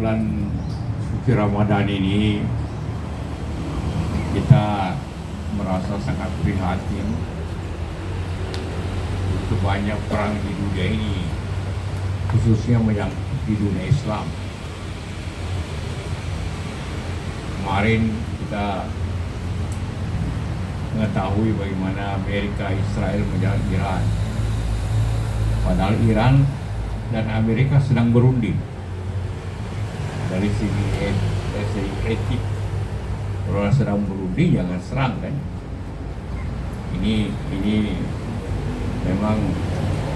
bulan suci Ramadan ini kita merasa sangat prihatin begitu banyak perang di dunia ini, khususnya menyangkut di dunia Islam. Kemarin kita mengetahui bagaimana Amerika, Israel menyerang Iran. Padahal Iran dan Amerika sedang berunding. Dari segi etik, kalau sedang berunding jangan serang kan. Ini memang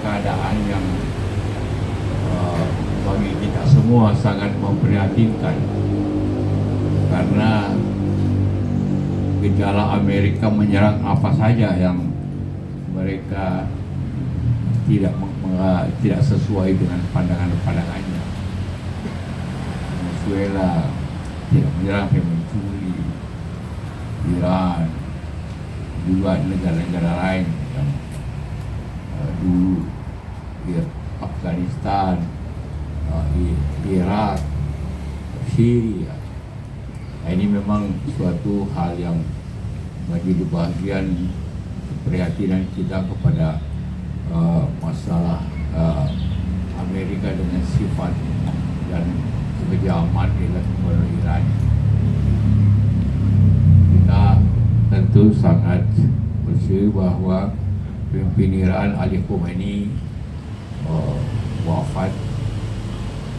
keadaan yang bagi kita semua sangat memprihatinkan, karena gejala Amerika menyerang apa saja yang mereka tidak sesuai dengan pandangannya. Venezuela tidak menyerang, mencuri. Iran juga negara-negara lain yang dulu Afghanistan, Irak, Syria. Nah, ini memang suatu hal yang menjadi bagian keprihatinan kita kepada masalah Amerika dengan sifat dan kekejaman kepada Iran. Kita tentu sangat bersyukur bahwa pemimpin Iran Ali Khamenei wafat,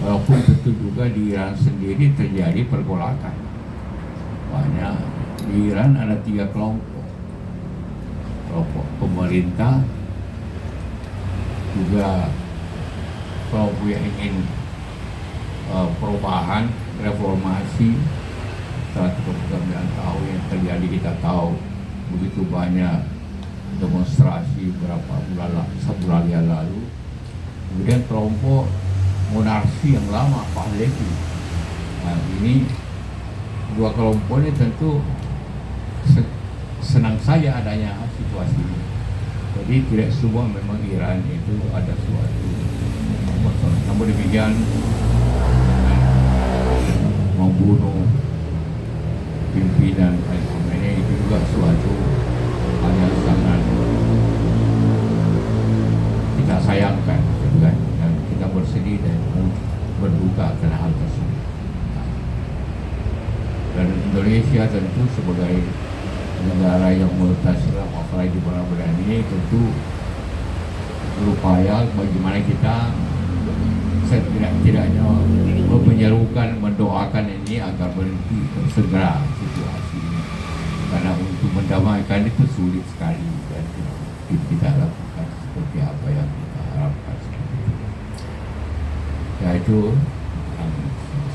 walaupun tentu juga di Iran sendiri terjadi pergolakan. Banyak di Iran ada 3 kelompok pemerintah, juga kelompok yang ingin perubahan, reformasi. Setelah 39 tahun yang terjadi, kita tahu begitu banyak demonstrasi sebulan yang lalu. Kemudian kelompok monarki yang lama, Pahlavi. Nah, ini 2 kelompok ini tentu senang saja adanya situasi ini. Jadi tidak semua memang Iran itu ada suatu masalah. Namun demikian, membunuh pimpinan Ali Khamenei itu juga suatu hal yang sangat kita sayangkan, gitu kan? Dan kita bersedih dan berduka karena hal tersebut. Dan Indonesia tentu sebagai negara yang multilateral, apalagi di bulan ini, tentu berupaya bagaimana kita setidaknya menyerukan, mendoakan ini agar berhenti segera situasi ini, karena untuk mendamaikan itu sulit sekali dan kita lakukan seperti apa yang kita harapkan. Ya, itu yang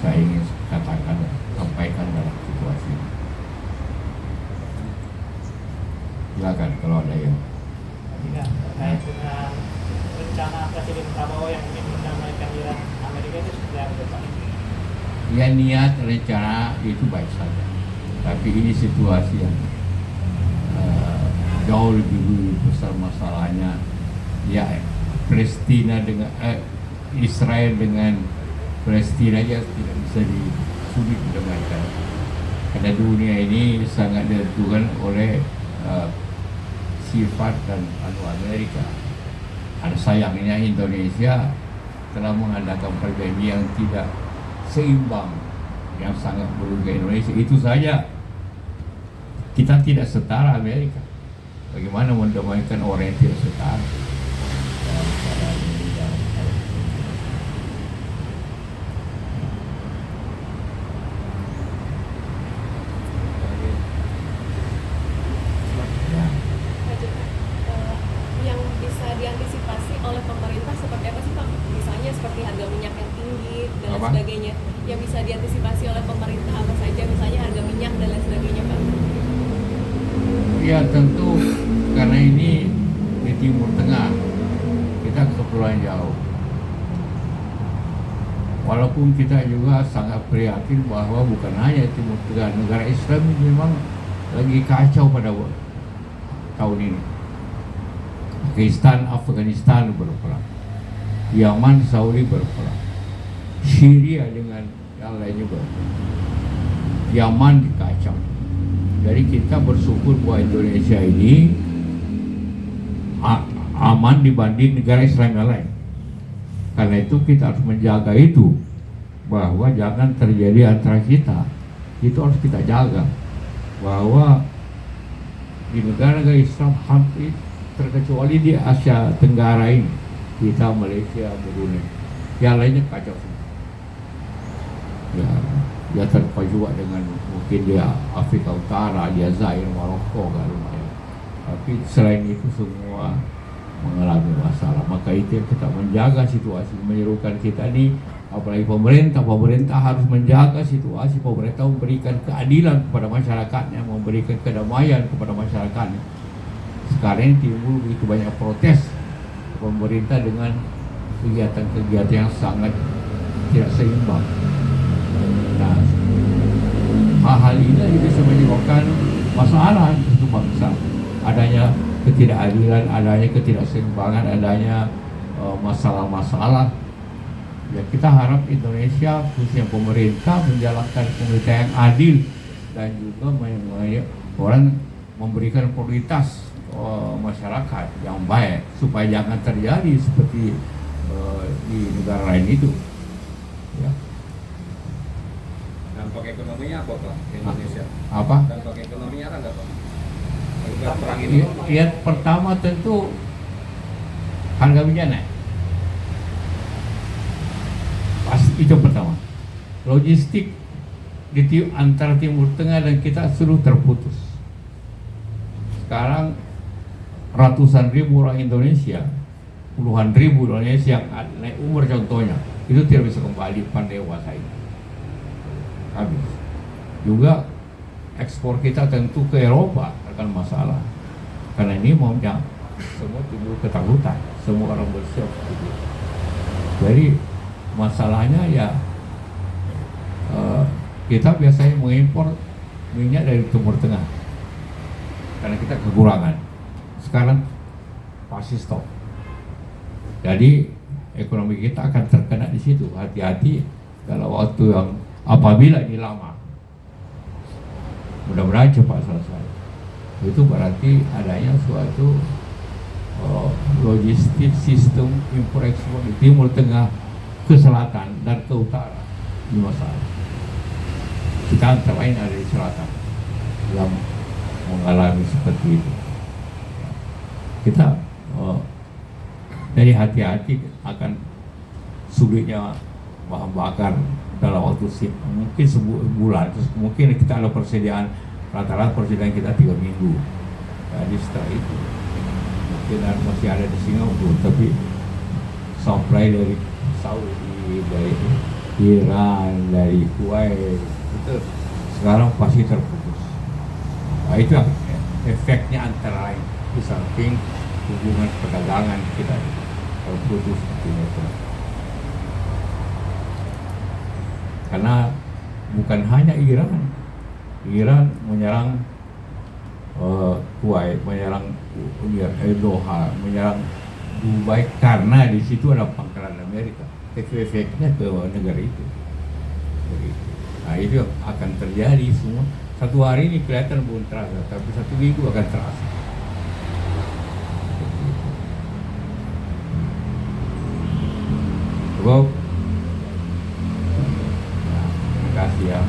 saya ingin katakan, sampaikan dalam situasi ini. Silakan kalau ada yang terkait dengan rencana Presiden Prabowo yang ingin mendamaikan Iran Amerika itu seperti apa Pak? Ya, niat rencana itu baik saja, tapi ini situasi yang jauh lebih besar masalahnya. Ya, Palestina dengan Israel dengan Palestina aja tidak bisa sulit didamaikan, karena dunia ini sangat ditentukan oleh sifat dan Amerika. Ada sayangnya Indonesia telah mengadakan perjanjian yang tidak seimbang, yang sangat merugikan Indonesia. Itu saja kita tidak setara Amerika. Bagaimana mendamaikan orang yang tidak setara? Yang bisa diantisipasi oleh pemerintah seperti apa sih Pak? Misalnya seperti harga minyak yang tinggi dan lain sebagainya. Yang bisa diantisipasi oleh pemerintah apa saja? Misalnya harga minyak dan lain sebagainya Pak? Ya, tentu karena ini di Timur Tengah, kita keperluan jauh. Walaupun kita juga sangat prihatin bahwa bukan hanya Timur Tengah, negara Islam memang lagi kacau pada tahun ini. Pakistan, Afghanistan berperang, Yaman, Saudi berperang. Syria dengan yang lain juga. Yaman dikacau. Jadi kita bersyukur bahwa Indonesia ini aman dibanding negara Islam yang lain. Karena itu kita harus menjaga itu, bahwa jangan terjadi antara kita. Itu harus kita jaga, bahwa di negara-negara Islam hampir terkecuali di Asia Tenggara ini, kita Malaysia, Brunei, yang lainnya kacau semua. Ya terpacu juga dengan mungkin dia Afrika Utara, dia Zaire, Maroko, kan lumayan. Tapi selain itu semua mengalami masalah. Maka itu yang kita menjaga situasi, menyerukan kita ini, apalagi pemerintah harus menjaga situasi. Pemerintah memberikan keadilan kepada masyarakatnya, memberikan kedamaian kepada masyarakatnya. Sekarang ini timbul begitu banyak protes pemerintah dengan kegiatan-kegiatan yang sangat tidak seimbang. Nah, hal-hal ini bisa menyebabkan masalah untuk bangsa. Adanya ketidakadilan, adanya ketidakseimbangan, adanya masalah-masalah. Ya, kita harap Indonesia, khususnya pemerintah, menjalankan pemerintah yang adil dan juga orang memberikan prioritas masyarakat yang baik supaya jangan terjadi seperti di negara lain itu. Ya. Dampak ekonominya apa Pak di Indonesia? Apa? Dampak ekonominya ada nggak Pak? Akibat perang Ya, ini? ya, pertama tentu harga minyak naik. Pasti itu pertama. Logistik antara Timur Tengah dan kita sudah terputus. Sekarang ratusan ribu orang Indonesia, puluhan ribu Indonesia yang naik umur contohnya, itu tidak bisa kembali pada dewasa ini. Habis. Juga ekspor kita tentu ke Eropa akan masalah. Karena ini maunya semua timbul ketakutan, semua orang bersiap gitu. Jadi masalahnya ya kita biasanya mengimpor minyak dari Timur Tengah karena kita kekurangan. Sekarang pasti stop. Jadi ekonomi kita akan terkena di situ. Hati-hati kalau waktu yang apabila ini lama. Mudah-mudahan cepat selesai. Itu berarti adanya suatu logistik sistem impor ekspor di Timur Tengah, ke selatan dan ke utara di masalah. Kita antara lain ada di selatan yang mengalami seperti itu. Kita jadi hati-hati akan sulitnya bahan bakar dalam waktu mungkin sebulan, terus mungkin kita ada persediaan rata-rata persediaan kita 3 minggu. Jadi setelah itu mungkin masih ada di Singapura, tapi supply dari Saudi, dari Iran, dari Kuwait itu sekarang pasti terputus. Nah, itu efeknya antara lain di samping hubungan perdagangan kita terputus seperti itu. Karena bukan hanya Iran menyerang Kuwait, menyerang Doha, menyerang Dubai karena di situ ada pangkalan Amerika. Efeknya ke negara itu. Nah itu akan terjadi semua. Satu hari ini kelihatan belum terasa, tapi 1 minggu akan terasa. Terima kasih ya.